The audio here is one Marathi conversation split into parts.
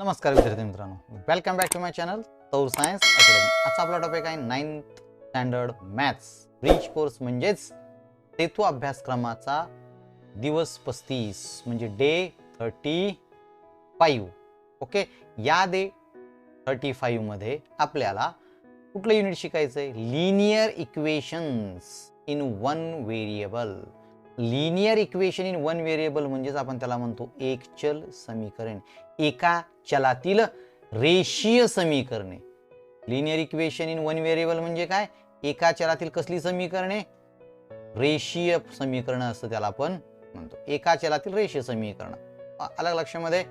नमस्कार विद्यार्थी मित्रांनो, welcome back to my channel तौर सायन्स अकॅडमी. आजचा आपला टॉपिक आहे 9th standard maths bridge course म्हणजेच सेतू अभ्यासक्रमाचा दिवस 35 म्हणजे डे 35. ओके, या डे 35 मध्ये आपल्याला कुठलं युनिट शिकायचं आहे? Linear equations in one variable. Linear equation in one variable म्हणजेच आपण त्याला म्हणतो एक चल समीकरण, एका चलातील रेषीय समीकरणे. Linear equation in one variable म्हणजे काय? एका चलातील कसली समीकरणे? रेषीय समीकरण असं त्याला आपण म्हणतो, एका चलातील रेषीय समीकरण. अलग लक्षामध्ये.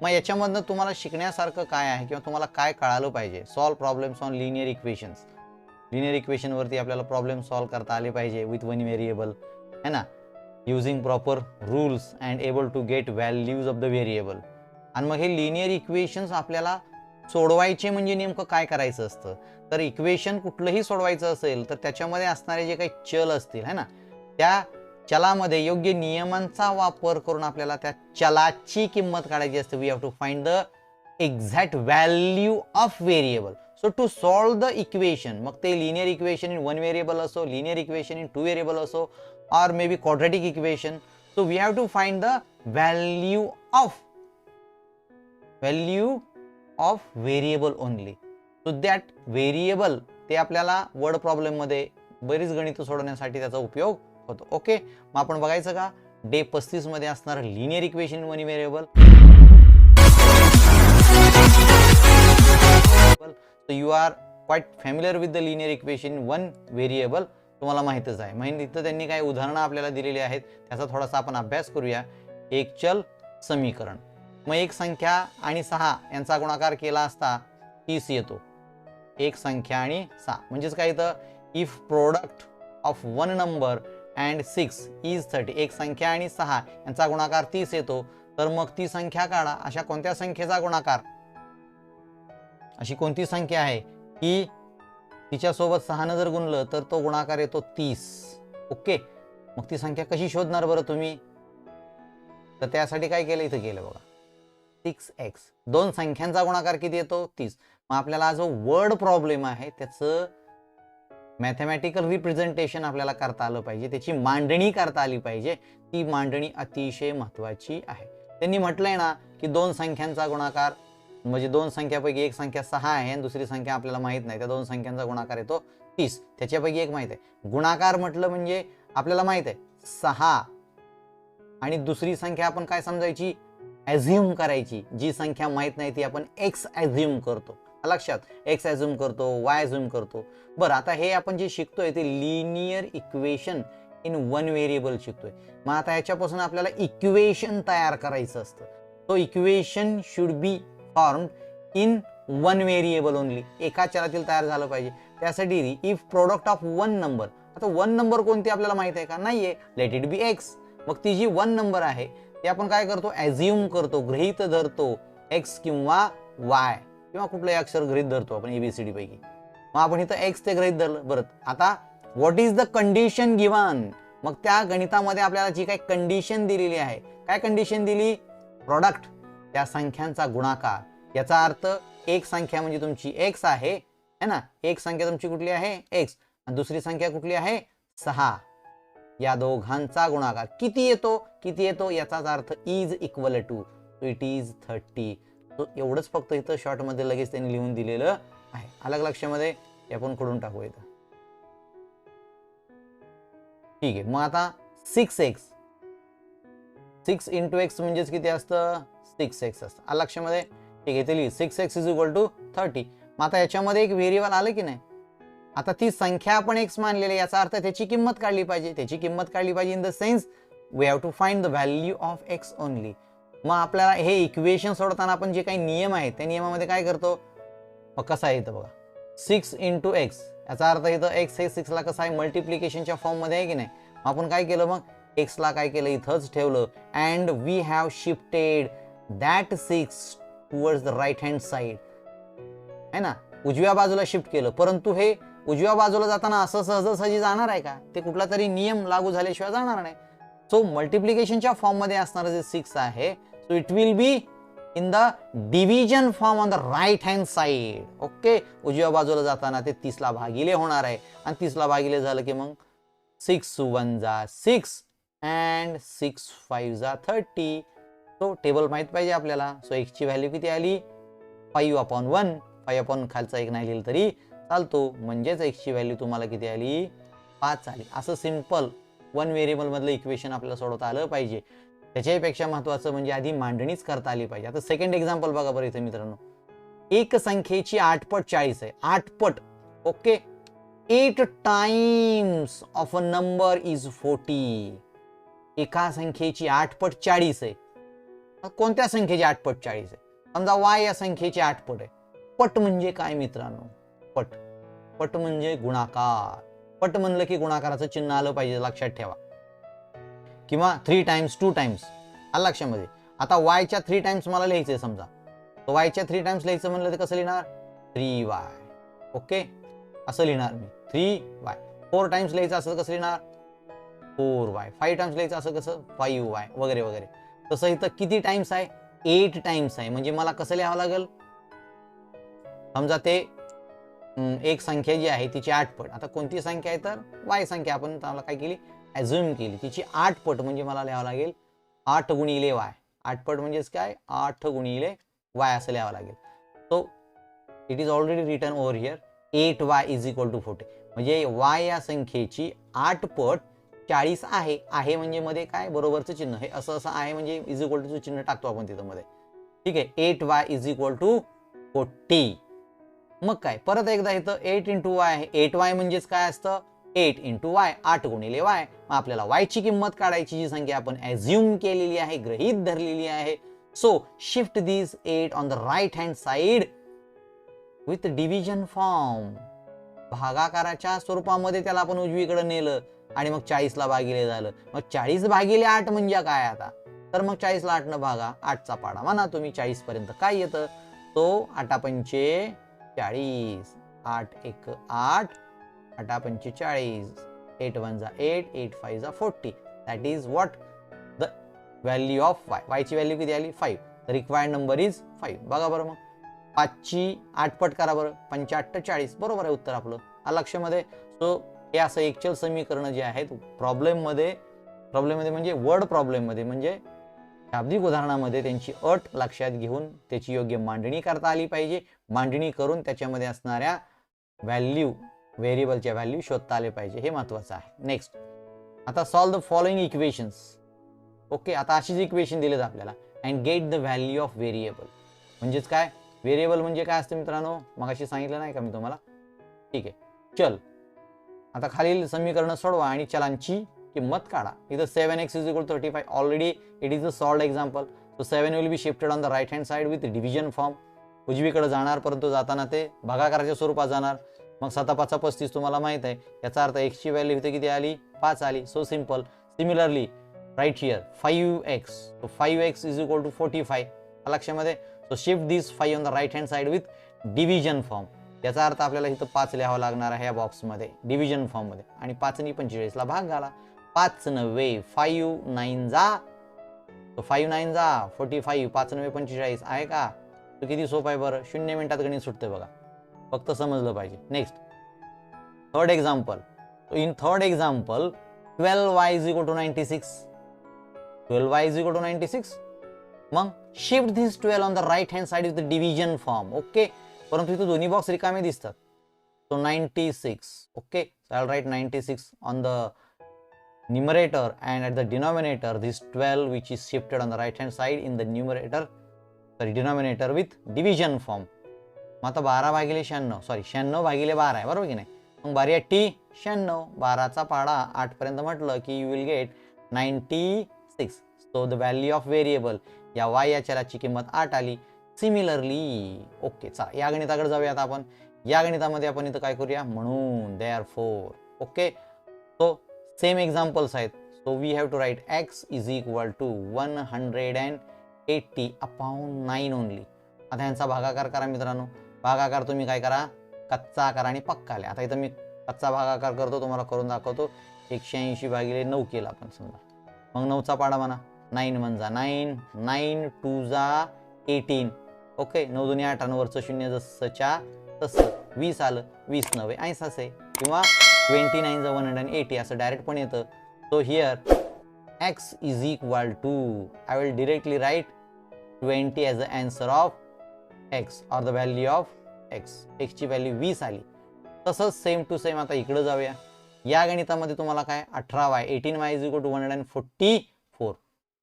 मग याच्यामधनं तुम्हाला शिकण्यासारखं काय आहे किंवा तुम्हाला काय कळालं पाहिजे? Solve problems on linear equations. Linear equation वरती आपल्याला प्रॉब्लेम सॉल्व करता आले पाहिजे विथ वन व्हेरिएबल, है ना, using proper rules and able to get values of the variable. आणि मग हे लिनियर इक्वेशन्स आपल्याला सोडवायचे म्हणजे नेमकं काय करायचं असतं? तर इक्वेशन कुठलंही सोडवायचं असेल तर त्याच्यामध्ये असणारे जे काही चल असतील, है ना, त्या चलामध्ये योग्य नियमांचा वापर करून आपल्याला त्या चलाची किंमत काढायची असते. We have to find the exact value of variable. So to solve the equation, मग ते linear equation in one variable असो, linear equation in two variable असो, or maybe quadratic equation, so we have to find the value of variable only. So that variable ते आपल्याला वर्ड प्रॉब्लेम मध्ये बरीच गणित सोडवण्यासाठी त्याचा उपयोग होतो. ओके, मग आपण बघायचं का डे 35 मध्ये असणार linear equation in one variable. So you are quite familiar with the linear equation in one variable. तुम्हाला माहितच आहे. म्हणजे इथं त्यांनी काही उदाहरणं आपल्याला दिलेली आहेत, त्याचा थोडासा आपण अभ्यास करूया. एक चल समीकरण, मग एक संख्या आणि 6 यांचा गुणाकार केला असता 30 येतो. एक संख्या आणि 6 म्हणजेच काय? इथं if product of one number and 6 is 30, एक संख्या आणि 6 यांचा गुणाकार 30 येतो. तर मग ती संख्या काढा. अशा कोणत्या संख्येचा गुणाकार? अशी कोणती संख्या आहे की तिच्यासोबत 6 जर गुणलं तर तो गुणाकार येतो 30. ओके, मग ती संख्या कशी शोधणार बरं तुम्ही? तर त्यासाठी काय केलं? इथं केलं बघा, 6x. दोन संख्यांचा गुणाकार किती येतो? 30. मग आपल्याला जो वर्ड प्रॉब्लेम आहे त्याचं मॅथमॅटिकल रिप्रेझेंटेशन आपल्याला करता आलं पाहिजे, त्याची मांडणी करता आली पाहिजे. ती मांडणी अतिशय महत्वाची आहे. त्यांनी म्हटलंय ना की दोन संख्यांचा गुणाकार म्हणजे दोन संख्यापैकी एक संख्या 6 आहे आणि दुसरी संख्या आपल्याला माहित नाही, त्या दोन संख्यांचा गुणाकार येतो 30. त्याच्यापैकी एक माहित आहे. गुणाकार म्हटलं म्हणजे आपल्याला माहित आहे 6 आणि दुसरी संख्या आपण काय समजायची? ॲझ्युम करायची. जी संख्या माहित नाही ती आपण एक्स ॲझ्युम करतो. लक्षात, एक्स ॲझ्युम करतो, वाय ॲझ्युम करतो. बरं, आता हे आपण जे शिकतोय ते linear equation in one variable शिकतोय. मग आता याच्यापासून आपल्याला इक्वेशन तयार करायचं असतं. तो equation should be formed in one variable only. एका चलातील तयार झालं पाहिजे. त्यासाठी if product of one number, आता वन नंबर कोणती आपल्याला माहित आहे का? नाहीये. Late it B x. मग ती जी वन नंबर आहे ती आपण काय करतो? ॲझ्युम करतो, गृहीत धरतो. एक्स किंवा वाय किंवा कुठलंही अक्षर गृहीत धरतो आपण ABCD पैकी. मग आपण इथं एक्स ते गृहीत धरलं. बरं, आता what is the condition given? मग त्या गणितामध्ये आपल्याला जी काही कंडिशन दिलेली आहे, काय कंडिशन दिली? प्रोडक्ट, त्या संख्यांचा गुणाकार. याचा अर्थ एक संख्या म्हणजे तुमची एक्स आहे, है ना, एक संख्या तुमची कुठली आहे? एक्स, आणि दुसरी संख्या कुठली आहे? 6. या दोघांचा गुणाकार किती येतो? किती येतो याचाच अर्थ is equal to, so it is 30. तो एवढंच फक्त इथं शॉर्ट मध्ये लगेच त्यांनी लिहून दिलेलं आहे. अलग लक्षामध्ये आपण खोडून टाकू इथं. ठीक आहे, मग आता 6x, 6 इंटू एक्स म्हणजेच किती असतं? 6x असतं. अलग लक्षामध्ये. ठीक आहे, ते लिहि 6x इज इक्वल टू 30. मग आता याच्यामध्ये एक व्हेरिएबल आलं की नाही? आता ती संख्या आपण एक्स मानलेली, याचा अर्थ त्याची किंमत काढली पाहिजे. त्याची किंमत काढली पाहिजे in the sense we have to find the value of x only. मग आपल्याला हे इक्वेशन सोडताना आपण जे काही नियम आहेत त्या नियमामध्ये काय करतो? मग कसं आहे इथं बघा, 6 इंटू एक्स, याचा अर्थ इथं एक्स हे 6 ला कसं आहे? मल्टिप्लिकेशनच्या फॉर्म मध्ये आहे की नाही? आपण काय केलं? मग एक्स ला काय केलं? इथंच ठेवलं. And we have shifted that 6 towards the right hand side, है ना, उजव्या बाजूला शिफ्ट केलं. परंतु हे उजव्या बाजूला जाताना असं सहजासहजी जाणार आहे का? ते कुठला तरी नियम लागू झाल्याशिवाय जाणार नाही. सो मल्टिप्लिकेशनच्या फॉर्म मध्ये असणारं जे 6 आहे, so it will be in the division form on the right hand side. Okay, उजव्या बाजूला जाताना ते 30 ला भागिले होणार आहे आणि 30 ला भागिले झालं की मग 6 1 जा 6 अँड 6 5 जा 30. तो टेबल माहित पाहिजे आपल्याला. सो x ची व्हॅल्यू किती आली 5/1. 5 खालचा एक नाही लिहिलं तरी चालतो, म्हणजेच x ची व्हॅल्यू तुम्हाला किती आली 5 आली. असं सिंपल वन व्हेरिएबल मधलं इक्वेशन आपल्याला सोडवता आलं पाहिजे. त्याच्यापेक्षा महत्वाचं म्हणजे आधी मांडणीच करता आली पाहिजे. आता सेकंड एक्झाम्पल बघा बरं इथे मित्रांनो. एक संख्येची 8 पट 40 आहे. 8 पट. Okay, 8 times of a number is 40. एका संख्येची 8 पट 40 आहे. कोणत्या संख्येची 8 पट 40 आहे? समजा y या संख्येची 8 पट आहे. पट म्हणजे काय मित्रांनो? पट पट म्हणजे गुणाकार. पट म्हणलं की गुणाकाराचं चिन्ह आलं पाहिजे, लक्षात ठेवा. किंवा 3 टाइम्स 2 टाइम्स आलं लक्षामध्ये. आता y च्या 3 टाइम्स मला लिहायचंय समजा, तर y च्या 3 टाइम्स लिहायचं म्हणलं तर कसं लिहिणार 3y. ओके, असं लिहिणार मी 3y. 4 टाइम्स लिहायचं असं कसं लिहिणार 4y. 5 टाइम्स लिहायचं असं कसं 5y वगैरे वगैरे. तसं इथं किती टाइम्स आहे 8 टाइम्स आहे. म्हणजे मला कसं लिहावं लागेल, समजा ते एक संख्या जी आहे तिची 8 पट. आता कोणती संख्या आहे तर y संख्या, आपण त्याला काय केली अझ्युम केली. तिची 8 पट म्हणजे मला लिहावं लागेल 8 गुणिले y. 8 पट म्हणजेच काय 8 गुणिले y असं लिहावं लागेल. So it is already written over here 8y is equal to 40. म्हणजे y या संख्येची 8 पट 40 आहे. आहे म्हणजे मध्ये काय बरोबरचं चिन्ह, हे असं असं आहे म्हणजे इज इक्वल टू चिन्ह टाकतो आपण तिथं मध्ये. ठीक आहे, 8y इज इक्वल टू 40. मग काय परत एकदा इथं 8 इंटू वाय आहे. 8y म्हणजेच काय असतं 8 इंटू वाय, 8 गुणिले वाय. मग आपल्याला y ची किंमत काढायची, जी संख्या आपण अझ्युम केलेली आहे, गृहीत धरलेली आहे. So shift this 8 on the right hand side with division form. भागाकाराच्या स्वरूपामध्ये त्याला आपण उजवीकडे नेलं आणि मग 40 ला भागिले झालं. मग 40 भागिले 8 म्हणजे काय आता, तर मग 40 ला 8 न भागा 8 चा पाडा म्हणा तुम्ही. 40 पर्यंत काय येतं, तो 8 पंचे 40, 8 1 8, 8 पंचे 40, 8 1 जा 8, 8 5 जा 40. That is what the value of y. y ची व्हॅल्यू किती आली 5. The required number is 5. बघा बरं, मग 5 ची 8 पट करा बरं, 5 8 40. बरोबर आहे उत्तर आपलं लक्षामध्ये. सो हे असं एकचल समीकरण जे आहेत प्रॉब्लेम मध्ये म्हणजे वर्ड प्रॉब्लेम मध्ये म्हणजे शाब्दिक उदाहरणामध्ये त्यांची अट लक्षात घेऊन त्याची योग्य मांडणी करता आली पाहिजे. मांडणी करून त्याच्यामध्ये असणाऱ्या व्हॅल्यू व्हेरिएबलच्या व्हॅल्यू शोधता आले पाहिजे, हे महत्त्वाचं आहे. नेक्स्ट, आता solve the following equations. Okay, आता अशीच इक्वेशन दिलेत आपल्याला. And get the value of variable. म्हणजेच काय व्हेरिएबल म्हणजे काय असतं मित्रांनो, मगाशी सांगितलं नाही का मी तुम्हाला. ठीक आहे, चल आता खालील समीकरण सोडवा आणि चलांची किंमत काढा. इथं 7x is equal 35. Already it is a solved example. So 7 will be shifted on the right hand side with division form. उजवीकडे जाणार, परंतु जाताना ते भागाकाराच्या स्वरूपात जाणार. मग 7 5 35 तुम्हाला माहित आहे. याचा अर्थ x ची व्हॅल्यू इथे किती आली 5 आली. So simple. Similarly right here 5x. So 5x is equal to 45 लक्षामध्ये. So shift this 5 on the right hand side with division form. याचा अर्थ आपल्याला इथं 5 लिहावं लागणार आहे या बॉक्समध्ये डिव्हिजन फॉर्म मध्ये. आणि 5 नी 45 ला भाग घाला. 5 9 5 9 जा. तो 5 9 जा 45. 5 9 45 आहे का. तो किती सोपं आहे बरं, 0 मिनिटात गणित सुटतं बघा, फक्त समजलं पाहिजे. Next, third example. In third example 12y is equal to 96. 12y is equal to 96. मग shift this 12 on the right hand side with the division form. Okay, परंतु इथे दोन्ही बॉक्स रिकामे दिसतात. So 96. Okay, so I will write 96 on the numerator, and at the denominator this 12 which is shifted on the right hand side in the denominator with division form. मग आता 12 भागिले 96, सॉरी 96 भागिले 12 आहे बरोबर की नाही. मग 12 टी 96, 12चा पाडा 8 पर्यंत म्हटलं की you will get 96. So the value of variable या y या चलाची किंमत 8 आली. सिमिलरली ओके, चला या गणिताकडे जाऊयात आपण. या गणितामध्ये आपण इथं काय करूया, म्हणून therefore. Okay, so same examples आहेत. So we have to write x is equal to 180 upon 9 only. आता यांचा भागाकार करा मित्रांनो. भागाकार तुम्ही काय करा, कच्चा करा आणि पक्का लिहा. आता इथं मी कच्चा भागाकार करतो, तुम्हाला करून दाखवतो. 180 भागिले 9 केला आपण समजा. मग 9चा पाडा म्हणा. 9 1 जा 9, 9 2 जा 18. ओके, 9 दुनी 18 वरचं शून्य जसंच्या तसं 20 आलं, 20 नव्हे 80 असे, किंवा 29 180 असं डायरेक्ट पण येतं. So here x is equal to, I will directly write 20 as a answer of x or the value of x. x ची व्हॅल्यू 20 आली. तसंच सेम टू सेम आता इकडं जाऊया. या गणितामध्ये तुम्हाला काय 18y 18y is equal to 144.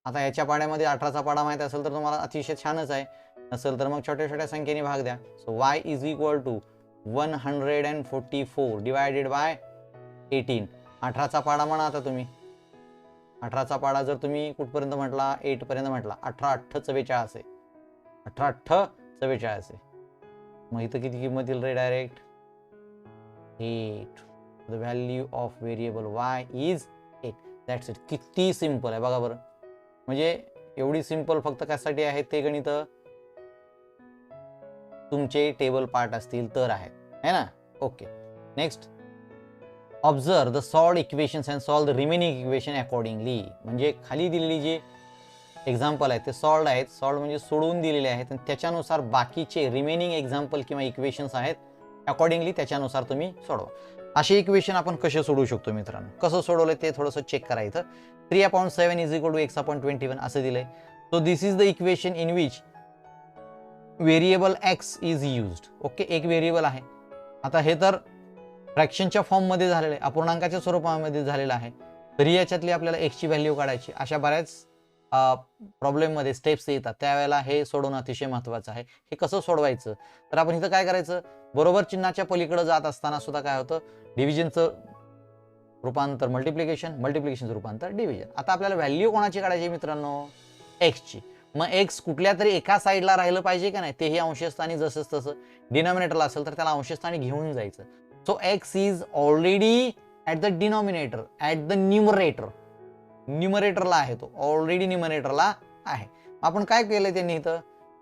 आता याच्या पाड्यामध्ये 18चा पाडा माहिती असेल तर तुम्हाला अतिशय छानच आहे, नसेल तर मग छोट्या छोट्या संख्येने भाग द्या. So y is equal to 144 divided by 18. 18चा पाडा म्हणा आता तुम्ही. 18चा पाडा जर तुम्ही कुठपर्यंत म्हटला, 8 पर्यंत म्हटला, 18 8 44 आहे, 18 8 44 आहे. मग इथं किती किंमत येईल रे? Direct 8. The value of variable y is 8. That's it. किती सिंपल आहे बघा बरं. म्हणजे एवढी सिंपल फक्त कशासाठी आहे ते गणित तुमचे टेबल पार्ट असतील तर आहेत, है ना. Okay, next. Observe the solved equations and solve the remaining equation accordingly. म्हणजे खाली दिलेली जी एक्झाम्पल आहेत ते सॉल्व्ड आहेत. सॉल्व्ड म्हणजे सोडवून दिलेले आहेत, आणि त्याच्यानुसार बाकीचे रिमेनिंग एक्झाम्पल किंवा इक्वेशन्स आहेत अकॉर्डिंगली त्याच्यानुसार तुम्ही सोडवा. असे इक्वेशन आपण कसे सोडवू शकतो मित्रांनो? कसं सोडवलं ते थोडंसं चेक करायचं. 3/7 इज इक्वल टू x/21 असं दिलंय. So this is the equation in which variable x is used. Okay, एक व्हेरिएबल आहे. आता हे तर फ्रॅक्शनच्या फॉर्ममध्ये झालेलं आहे, अपूर्णांकाच्या स्वरूपामध्ये झालेलं आहे. तरी याच्यातली आपल्याला x ची व्हॅल्यू काढायची. अशा बऱ्याच प्रॉब्लेममध्ये स्टेप्स येतात, त्यावेळेला हे सोडवणं अतिशय महत्त्वाचं आहे. हे कसं सोडवायचं? तर आपण इथं काय करायचं, बरोबर चिन्हाच्या पलीकडे जात असताना सुद्धा काय होतं, डिव्हिजनचं रूपांतर मल्टिप्लिकेशन, मल्टिप्लिकेशनचं रूपांतर डिव्हिजन. आता आपल्याला व्हॅल्यू कोणाची काढायची मित्रांनो? एक्सची. मग एक्स कुठल्या तरी एका साईडला राहिलं पाहिजे का नाही, तेही अंशस्थानी जसंच तसं. डिनॉमिनेटरला असेल तर त्याला अंशस्थानी घेऊन जायचं. So X is already at the denominator, at the numerator. न्यूमरेटरला आहे तो, ऑलरेडी न्यूमरेटरला आहे. आपण काय केलं त्यांनी इथं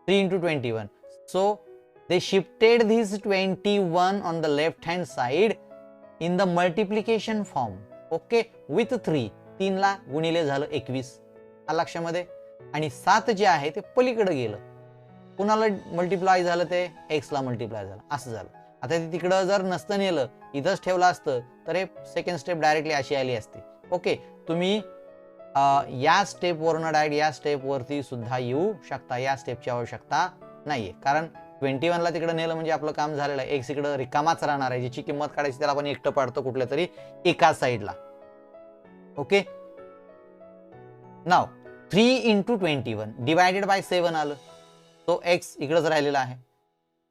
3 × 21. So they shifted this 21 on the left hand side in the multiplication form. Okay, with 3. 3 ला गुणिले झालं 21 लक्षामध्ये, आणि 7 जे आहे ते पलीकडे गेलं. कुणाला मल्टिप्लाय झालं? ते एक्सला मल्टिप्लाय झालं, असं झालं. आता ते तिकडं जर नसतं नेलं, इथंच ठेवलं असतं तर हे सेकंड स्टेप डायरेक्टली अशी आली असती. ओके, तुम्ही या स्टेपवरनं डायरेक्ट या स्टेपवरती सुद्धा येऊ शकता. या स्टेपची आवश्यकता नाहीये, कारण 21ला तिकडे नेलं म्हणजे आपलं काम झालेलं आहे. एक्स इकडं रिकामाच राहणार आहे. ज्याची किंमत काढायची त्याला आपण एकटं पाडतो कुठल्या तरी एका साईडला. ओके, नाव 3 × 21 डिवायडेड बाय 7 आलं. तो एक्स इकडंच राहिलेला आहे.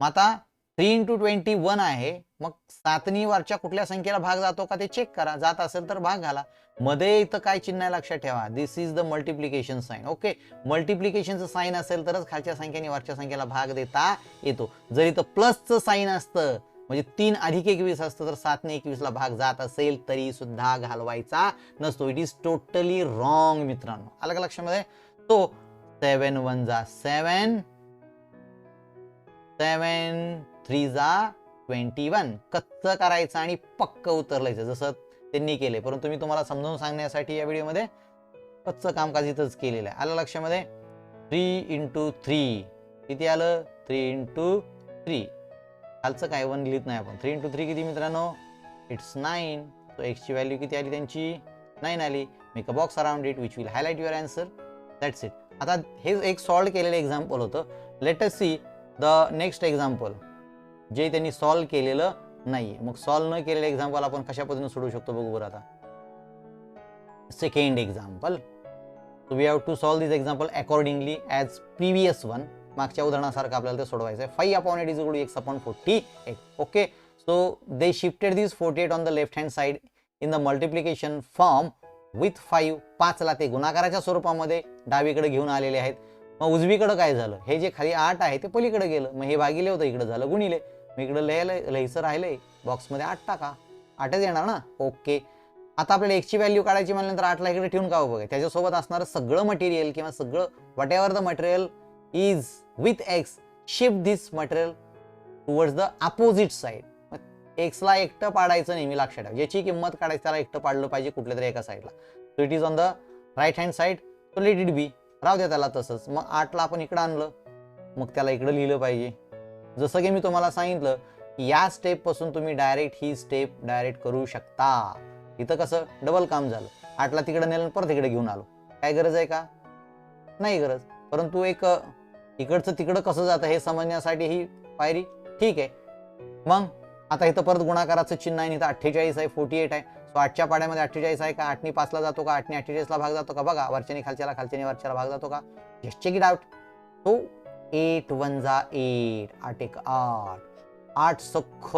मग आता 3 × 21 आहे, मग 7नी वरच्या कुठल्या संख्येला भाग जातो का ते चेक करा. जात असेल तर भाग घाला. मध्ये इथं काय चिन्ह आहे लक्षात ठेवा, this is the multiplication sign. Okay, मल्टिप्लिकेशनचं साइन असेल तरच खालच्या संख्येने वरच्या संख्येला भाग देता येतो. जर इथं प्लसचं साइन असतं, म्हणजे 3 + 21 असतं, तर 7ने 21ला भाग जात असेल तरी सुद्धा घालवायचा नसतो. इट इज टोटली रॉंग मित्रांनो. आलं का लक्षामध्ये? तो 7 × 1 = 7, 7 × 3 = 21. कच्चं करायचं आणि पक्क उतरलायचं जसं त्यांनी केले, परंतु मी तुम्हाला समजावून सांगण्यासाठी या व्हिडिओमध्ये कच्चं कामकाज इथंच केलेलं आहे. आलं लक्षामध्ये? 3 × 3 किती आलं? 3 × 3. खालचं काय 1 लिहित नाही आपण. 3 × 3 किती मित्रांनो? इट्स 9. सो एक्सची व्हॅल्यू किती आली त्यांची? 9 आली. Make a box around it which will highlight your answer. That's it. आता हे एक सॉल्व केलेलं एक्झाम्पल होतं. Let us see the next example जे त्यांनी सॉल्व केलेलं नाहीये. मग सॉल्व न केलेलं एक्झाम्पल आपण कशा पद्धतीने सोडवू शकतो बघू बरं. आता second example. So we have to solve this example accordingly as previous one. मागच्या उदाहरणासारखं आपल्याला ते सोडवायचं आहे. 5/8 is equal to x/48. Okay, so they shifted this 48 on the left hand side in the multiplication form with 5. 5ला ते गुणाकाराच्या स्वरूपामध्ये डावीकडे घेऊन आलेले आहेत. मग उजवीकडे काय झालं? हे जे खाली 8 आहे ते पलीकडे गेलं. मग हे भागिले होतं, इकडे झालं गुणिले. मग इकडे लिहायचं राहिलंय, बॉक्समध्ये 8 टाका. 8च येणार ना. ओके, आता आपल्याला एक्सची व्हॅल्यू काढायची म्हणल्यानंतर 8ला इकडे ठेवून का बघा, त्याच्यासोबत असणारं सगळं मटेरियल किंवा सगळं whatever the material is with X, shift this material towards the opposite side. एक्सला एकटं पाडायचं नेहमी लक्षात ठेवा. ज्याची किंमत काढायची त्याला एकटं पाडलं पाहिजे कुठल्या तरी एका साईडला. So it is on the right hand side. So let it be, राहू द्या त्याला तसंच. मग 8ला आपण इकडं आणलं मग त्याला इकडे लिहिलं पाहिजे. जसं की मी तुम्हाला सांगितलं की या स्टेप पासून तुम्ही डायरेक्ट ही स्टेप डायरेक्ट करू शकता. इथं कसं डबल काम झालं, 8ला तिकडे नेलं परत इकडे घेऊन आलो. काय गरज आहे का? नाही गरज. परंतु एक इकडचं तिकडं कसं जातं हे समजण्यासाठी ही पायरी ठीक आहे. मग आता इथं परत गुणाकाराचं चिन्ह आहे, इथं 48 आहे, 48 आहे. सो 8च्या पाड्यामध्ये 48 आहे का? 8नी 5ला जातो का? 8नी 48ला भाग जातो का? बघा, वरच्यानी खालच्याला, खालच्यानी वरच्याला भाग जातो का? Just check it out. तो 8 1 जा 8, 8 1 8, 8 सख्ख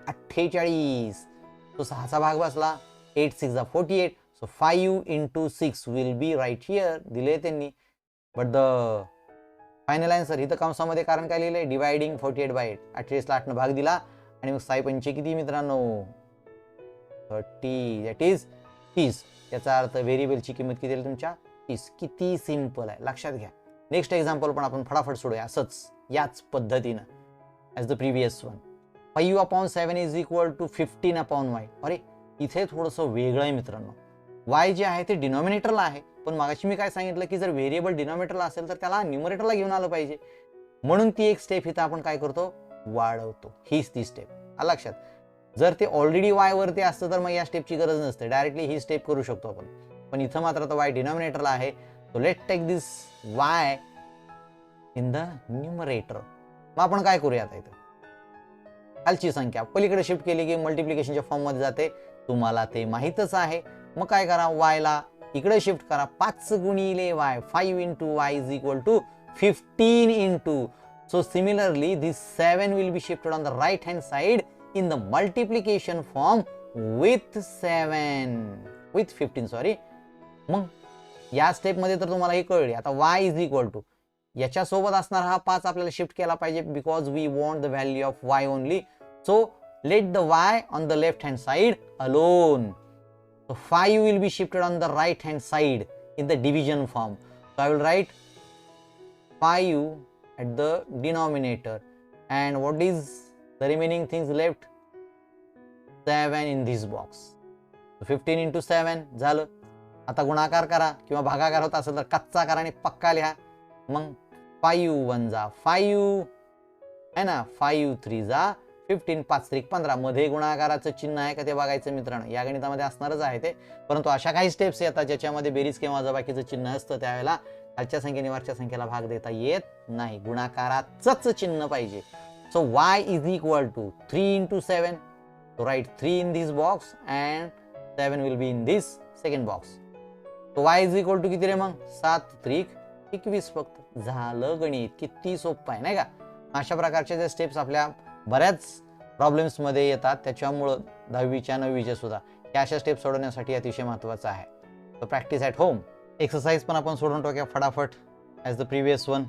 48. तो 6चा भाग बसला. 8 6 जा 48. So 5 into 6 will be right here. दिले त्यांनी. बट द फायनल आन्सर इथं कंसामध्ये कारण काय लिहिलंय? Dividing 48 bye 8. 48ला 8 भाग दिला आणि मग 6 पंचे किती मित्रांनो? 30. That is 30. याचा अर्थ व्हेरिएबलची किंमत किती आहे तुमच्या? 30. किती सिंपल आहे, लक्षात घ्या. नेक्स्ट एक्झाम्पल पण आपण फटाफट सोडूया असंच याच पद्धतीनं as the previous one. 5/7 is equal to 15/y. अरे इथे थोडंसं वेगळं आहे मित्रांनो. y जे आहे ते डिनॉमिनेटरला आहे, पण मागाशी मी काय सांगितलं की जर व्हेरिएबल डिनॉमिनेटरला असेल तर त्याला न्यूमरेटरला घेऊन आलं पाहिजे. म्हणून ती एक स्टेप इथं आपण काय करतो? वाढवतो. हीच ती स्टेप. लक्षात. जर ते ऑलरेडी y वरती असतं तर मग या स्टेपची गरज नसते, डायरेक्टली ही स्टेप करू शकतो आपण. पण इथं मात्र तो y डिनॉमिनेटरला आहे. So let take this y in the numerator. मग आपण काय करूया आता? इथं खालची संख्या पलीकडे शिफ्ट केली की मल्टिप्लिकेशनच्या फॉर्म मध्ये जाते, तुम्हाला ते माहीतच आहे. मग काय करा? y ला इकडे शिफ्ट करा. 5 गुणिले y, 5 into y is equal to 15 into. So similarly this 7 will be shifted on the right hand side in the multiplication form with 7 with 15 sorry. मग या स्टेप मध्ये तर तुम्हाला हे कळले. आता y is equal to याच्या सोबत असणार हा 5 आपल्याला शिफ्ट केला पाहिजे because we want the value of y only. So let the y on the left hand side alone. So 5 will be shifted on the right hand side in the division form. So I will write 5 at the denominator and what is the remaining things left? 7 in this box. So 15 into 7 झालं. आता गुणाकार करा किंवा भागाकार होत असेल तर कच्चा करा आणि पक्का लिहा. मग 5 1 जा 5 है ना, 5 3 जा 15, 5 3 15. मध्ये गुणाकाराचं चिन्ह आहे का ते बघायचं मित्रांनो. या गणितामध्ये असणारच आहे ते, परंतु अशा काही स्टेप्स येतात ज्याच्यामध्ये बेरीज किंवा वजाबाकीचं चिन्ह असतं, त्यावेळेला खालच्या संख्येने वरच्या संख्येला भाग देता येत नाही, गुणाकाराचंच चिन्ह पाहिजे. So y is equal to 3 into 7. So write 3 in this box and 7 will be in this second box. So y is equal to किती रे मग? 7 3 21 फक्त. झालं गणित. किती सोपं आहे नाही का? अशा प्रकारचे जे स्टेप्स आपल्या बऱ्याच प्रॉब्लेम्स मध्ये येतात, त्याच्यामुळं 10वीच्या 9वीच्या सुद्धा या अशा स्टेप सोडवण्यासाठी अतिशय महत्त्वाचं आहे. तर प्रॅक्टिस ॲट होम. एक्सरसाइज पण आपण सोडून टाकूया फटाफट ॲज द प्रिव्हियस वन.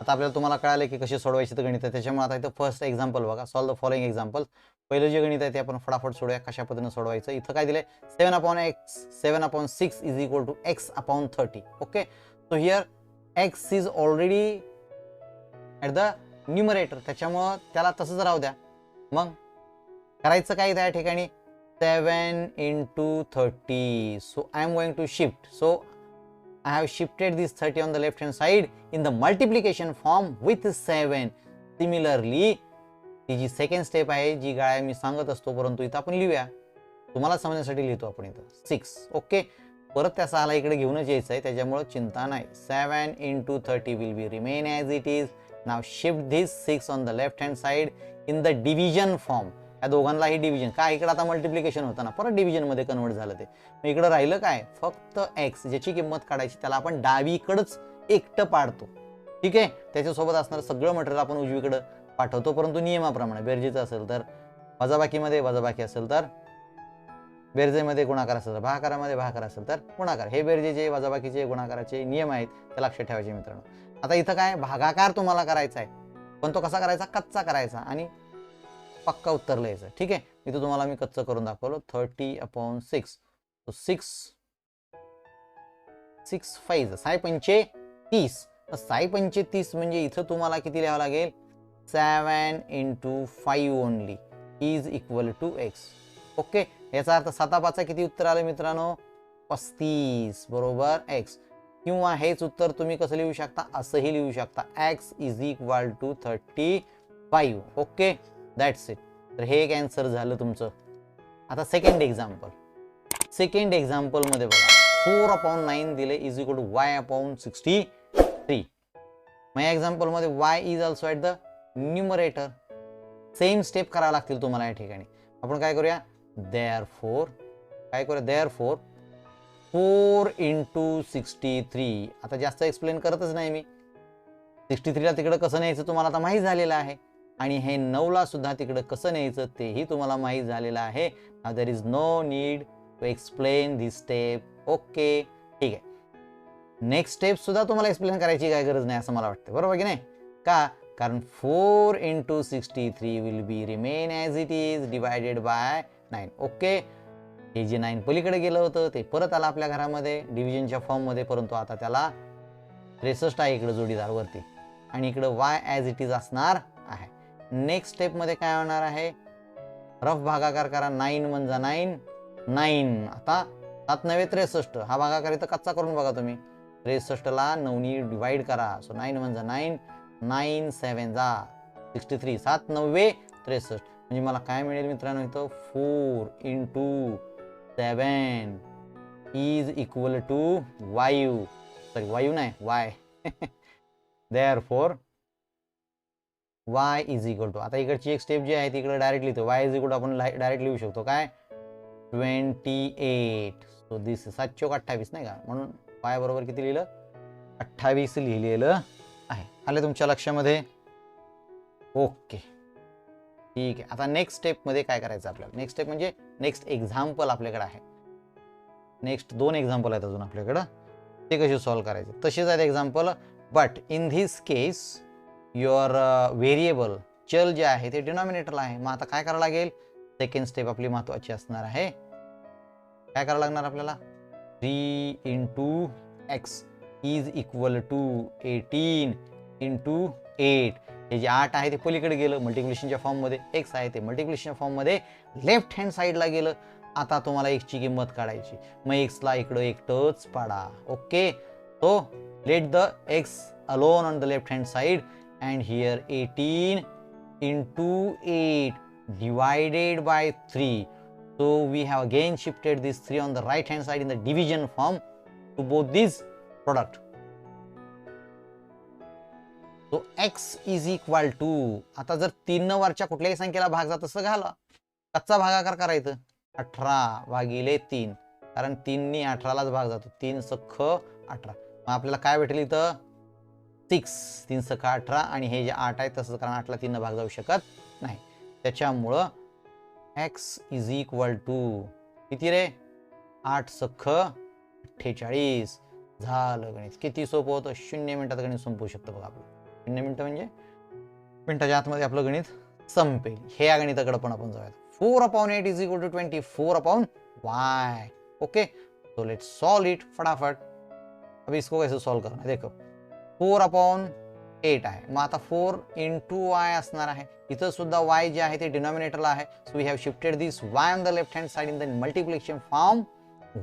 आता आपल्याला तुम्हाला कळालं की कशी सोडवायची तर गणित आहे, त्याच्यामुळे आता इथं फर्स्ट एक्झाम्पल बघा. Solve the following example. पहिलं जे गणित आहे ते आपण फटाफट सोडूया कशा पद्धतीने सोडवायचं. इथं काय दिलंय? 7/6 is equal to x/30. Okay. So here x is already at the numerator, त्याच्यामुळं त्याला तसंच राहू द्या. मग करायचं काय त्या ठिकाणी? 7 into 30. So I am going to shift. So I have shifted this 30 on the left hand side in the multiplication form with 7. Similarly ही जी सेकंड स्टेप आहे जी काय मी सांगत असतो, परंतु इथं आपण लिहूया, तुम्हाला समजण्यासाठी लिहितो आपण इथं 6. ओके. परत त्या 6ला इकडे घेऊनच यायचं आहे, त्याच्यामुळे चिंता नाही. 7 into 30 will be remain as it is. Now shift this 6 on the left hand side in the division form. या दोघांनाही डिव्हिजन काय, इकडे आता मल्टिप्लिकेशन होतं ना, परत डिव्हिजन मध्ये कन्वर्ट झालं ते. मग इकडे राहिलं काय? फक्त x, ज्याची किंमत काढायची त्याला आपण डावीकडेच एकटं पाडतो. ठीक आहे. त्याच्यासोबत असणारं सगळं मटेरियल आपण उजवीकडे पाठवतो, परंतु नियमाप्रमाणे बेरजेचं असेल तर वजाबाकीमध्ये, वजाबाकी असेल तर बेरजेमध्ये, गुणाकार असेल तर भागाकारामध्ये, भागाकार असेल तर गुणाकार. हे बेरजेचे, वजाबाकीचे, गुणाकाराचे नियम आहेत, ते लक्षात ठेवायचे मित्रांनो. आता इथं काय भागाकार तुम्हाला करायचा आहे, पण तो कसा करायचा? कच्चा करायचा आणि पक्का उत्तर लिहायचं. ठीक आहे. इथं तुम्हाला मी कच्चं करून दाखवलं. 30/6. 6 5 6 पंचे 30. 6 पंचे 30 म्हणजे इथं तुम्हाला किती लिहावं लागेल? 7 into 5 only is equal to x. Okay. याचा अर्थ 7/5 किती उत्तर आलं मित्रांनो? 35 बरोबर x. किंवा हेच उत्तर तुम्ही कसं लिहू शकता, असंही लिहू शकता, x is equal to 35. Okay, that's it. तर हे एक आन्सर झालं तुमचं. आता सेकंड एक्झाम्पल. सेकंड एक्झाम्पल मध्ये बघा, 4/9 दिले इज इक्वल टू y/63. मग या एक्झाम्पल मध्ये y is also at the numerator. Same step करावं लागतील तुम्हाला या ठिकाणी. आपण काय करूया, देअरफोर काय करूया, देअरफोर 4 × 63. आता जास्त एक्सप्लेन करतच नाही मी. 63ला तिकडं कसं न्यायचं तुम्हाला आता माहीत झालेलं आहे, आणि हे 9ला सुद्धा तिकडं कसं न्यायचं तेही तुम्हाला माहीत झालेलं आहे. Now there is no need to explain this step. Okay, ठीक आहे. नेक्स्ट स्टेप सुद्धा तुम्हाला एक्सप्लेन करायची काय गरज नाही असं मला वाटतं, बरोबर की नाही? का? कारण 4 × 63 will be remain as it is divided by 9. Okay, हे जे 9 पलीकडे गेलं होतं ते परत आलं आपल्या घरामध्ये डिव्हिजनच्या फॉर्ममध्ये, परंतु आता त्याला 63 आहे इकडे जोडीदार वरती, आणि इकडे y ॲज इट इज असणार आहे. नेक्स्ट स्टेपमध्ये काय होणार आहे, रफ भागाकार करा. 9 × 9 9. आता 7 9 63. हा भागाकार इथं कच्चा करून बघा तुम्ही. 63ला 9नी डिवाइड करा. सो 9 × 9 9 7 63. 7 9 63. म्हणजे मला काय मिळेल मित्रांनो, इथं 4 × 7 इज इक्वल टू वायू, सॉरी वायू नाही y. Therefore y is equal to, आता इकडची एक स्टेप जी आहे ती इकडे डायरेक्ट लिहितो. y इज इक्वल टू आपण डायरेक्ट लिहू शकतो काय, 28. सो दिस 7 × 28 नाही का, म्हणून y बरोबर किती लिहिलं, 28 लिहिलेलं आहे. आले तुमच्या लक्षामध्ये? ओके, ठीक आहे. आता नेक्स्ट स्टेपमध्ये काय करायचं आपल्याला, नेक्स्ट स्टेप म्हणजे नेक्स्ट एक्झाम्पल आपल्याकडे आहे. नेक्स्ट 2 एक्झाम्पल आहेत अजून आपल्याकडं, ते कसे सॉल्व्ह करायचे तसेच आहेत example. But in this case your variable चल जे आहे ते डिनॉमिनेटरला आहे. मग आता काय करावं लागेल, सेकंड स्टेप आपली महत्वाची असणार आहे. काय करावं लागणार आपल्याला, 3 × x इज इक्वल टू 18 × 8. हे जे 8 आहे ते पलीकडे गेलं मल्टिप्लिकेशनच्या फॉर्ममध्ये, x आहे ते मल्टिप्लिकेशनच्या फॉर्ममध्ये लेफ्ट हँड साईडला गेलं. आता तुम्हाला x ची किंमत काढायची. मग x ला इकडं एकटंच पाडा. Okay, so let the x alone on the left hand side and here 18 × 8 divided by 3. So we have again shifted this 3 on the right hand side in the division form to both these product. So x is equal to, आता जर 3 वरच्या कुठल्याही संख्येला भाग जात असं घाला, कच्चा भागाकार करायचं 18/3, कारण 3 नी 18लाच भाग जातो. 3 सख्ख 18. मग आपल्याला काय भेटेल इथं 6. 3 सख्ख 18, आणि हे जे 8 आहे तसंच, कारण 8ला 3 भाग जाऊ शकत नाही. त्याच्यामुळं x इज इक्वल टू किती रे, 8 सख्ख 48. झालं गणित. किती सोपं होतं, 0 मिनिटात गणित संपवू शकतो बघा आपलं. 0 मिनिटं म्हणजे मिनिटाच्या आतमध्ये आपलं गणित संपेल. हे या गणिताकडे पण आपण जाऊयात. 4/8 is equal to 24/y. Okay, तो लेट्स सॉल्व इट फटाफट. अब इसको कैसे सॉल्व करना, देखो 4/8 आहे. मग आता 4 × y असणार आहे. इथं सुद्धा y जे आहे ते डिनॉमिनेटरला आहे. So we have shifted this y on the left hand side in the multiplication form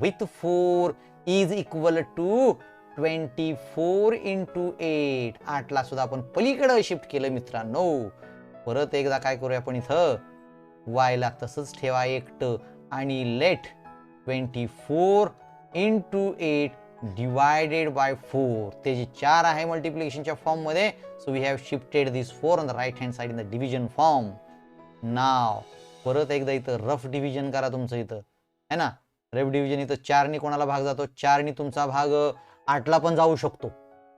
with 4 is equal to 24 × 8. 8ला सुद्धा आपण पलीकडे शिफ्ट केलं मित्रांनो. परत एकदा काय करूया आपण, इथं y ला तसंच ठेवा एकटं, आणि लेट 24 × 8 डिवायडेड बाय 4. ते जे 4 आहे मल्टिप्लिकेशनच्या फॉर्म मध्ये. So we have shifted this 4 on the right hand side in the division form. नाव परत एकदा इथं रफ डिव्हिजन करा तुमचं इथं है ना. रफ डिव्हिजन इथं 4 नी कोणाला भाग जातो, 4 नी तुमचा भाग 8ला पण जाऊ शकतो,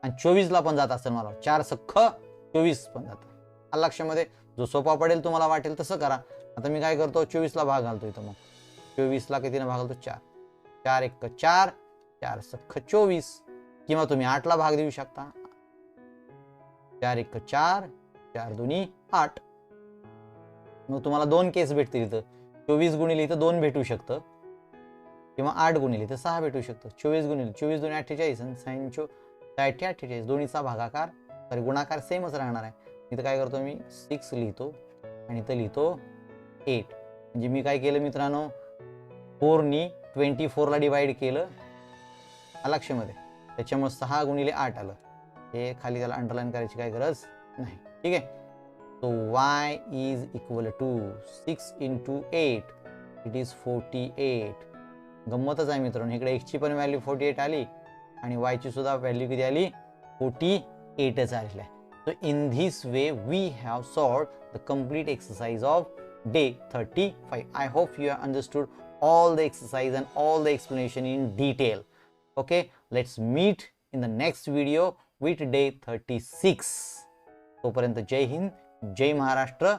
आणि 24ला पण जात असेल मला. 4 सख्ख 24 पण जातं. लक्षामध्ये जो सोपा पडेल तुम्हाला वाटेल तसं करा. आता मी काय करतो, 24ला भाग घालतो इथं. मग 24ला कितीने भाग घालतो, 4. 4 × 1 4, 4 सख्ख 24, किंवा तुम्ही 8ला भाग देऊ शकता. 4 × 1 4, 4 2 8. मग तुम्हाला 2 केस भेटतील इथं. 24 गुणिले इथं 2 भेटू शकतं, किंवा 8 गुणिले इथं 6 भेटू शकतं. 24 गुणिले 24 2 48 आणि 6 8 48. दोन्हीचा भागाकार सॉरी गुणाकार सेमच राहणार आहे. इथं काय करतो मी, 6 लिहितो आणि इथं लिहितो 8. म्हणजे मी काय केलं मित्रांनो, 4 नी 24ला डिवाइड केलं. लक्षामध्ये त्याच्यामुळे 6 गुणिले 8 आलं. हे खाली त्याला अंडरलाईन करायची काय गरज नाही. ठीक आहे. So y is equal to 6 into 8, it is 48. गंमतच आहे मित्रांनो, इकडे x ची पण व्हॅल्यू 48 आली आणि y ची सुद्धा व्हॅल्यू किती आली, 48च आलेली आहे. So in this way we have solved the complete exercise of day 35. I hope you have understood all the exercise and all the explanation in detail. Okay, let's meet in the next video with day 36. तोपर्यंत जय हिंद, जय महाराष्ट्र.